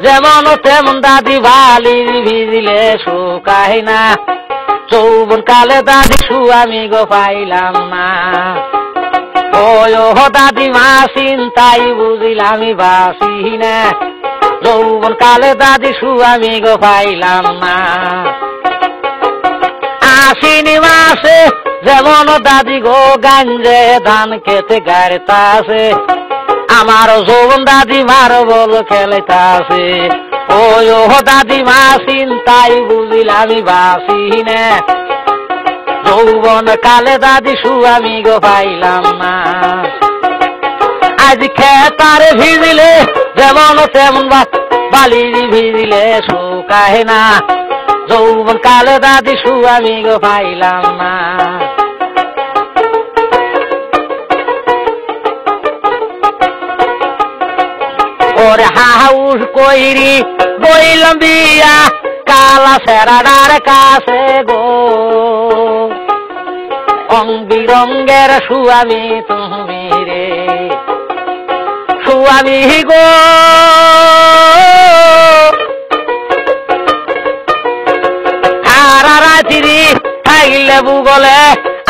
যেমন তেমন দাদি বালি ভিজিলে শুকায় না যৌবন কালে দাদি আমি গো পাইলাম না ও দাদি মা চিন্তাই বুঝিলাম বাসি না যৌবন কালে দাদি আমি গো পাইলাম না আশ্বিনী মাসে যেমন দাদি গো গাঞ্জে ধান খেতে গাড়িতাছে আমার যৌবন দাদি মার বল খেলেতাছে ও দাদি মা চিন্তাই বুঝিলাম বাসি না যৌবন কালে দাদি আমি গো পাইলাম না আজ খেতারে ভিজিলে যেমন তেমন বালি ভিজিলে শুকায় না যৌবন কালে দাদি আমি গো পাইলাম না ওরে হাউস কইরি বইলাম বিয়া কালা সেরাডার কাছে গো রং বিরঙ্গের সুয়ামী তুমি রে সুয়ামী গো সারা রাত্রি থাকলে বুগলে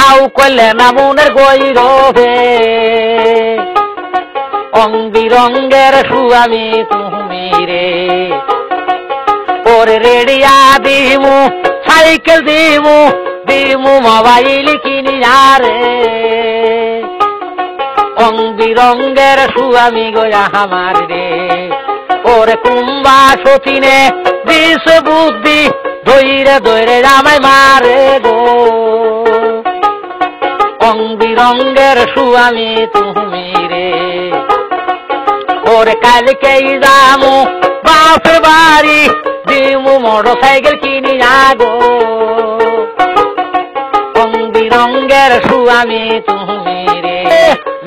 আউ করলে না মনের গৈরবে রং বিরঙ্গের সুয়ামী তুমি রে ওরে রেডিয়া দিমু সাইকেল দিমু দিমু মোবাইল কিনি রে রং বিরঙ্গের সুয়ামী গোয়া আমার রে ওরে কুম্বা সচিনে দিস বুদ্ধি ধৈরে ধৈরে আমায় মারে গো রং বিরঙ্গের সুয়ামী তুমি রে ওরে কালকেই যামু বাপের বাড়ি দিমু মোটর সাইকেল কিনি গো রং বিরঙ্গের সুয়ামী তুমি রে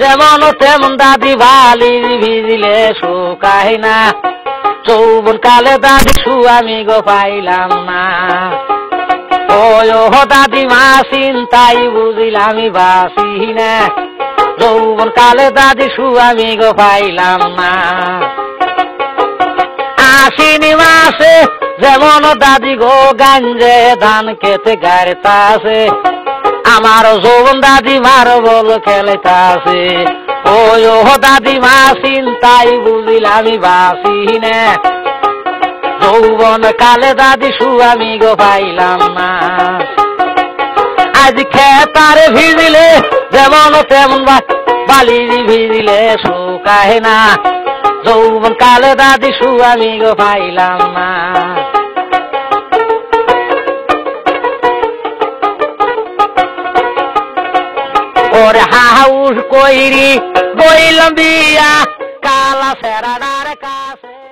যেমন তেমন দাদি বালি ভিজিলে শুকায় না যৌবন কালে দাদি আমি গো পাইলাম না ও দাদি মা চিন্তাই বুঝিলাম বাসি না যৌবন কালে দাদি আমি গো পাইলাম না আশ্বিনী মাসে যেমন দাদি গো গাঞ্জে ধান খেতে গাড়িতাছে আমার যৌবন দাদি মার বল খেলেতাছে ও দাদি মা চিন্তাই বুঝিলাম বাসি না যৌবন কালে দাদি আমি গো পাইলাম না আজ খেতারে ভিজিলে যেমন তেমন বালি ভিজিলে শুকায় না যৌবন কালে দাদি আমি গো পাইলাম না ওরে হাউস কইরি বইলাম বিয়া কালা সেরাডার কাছে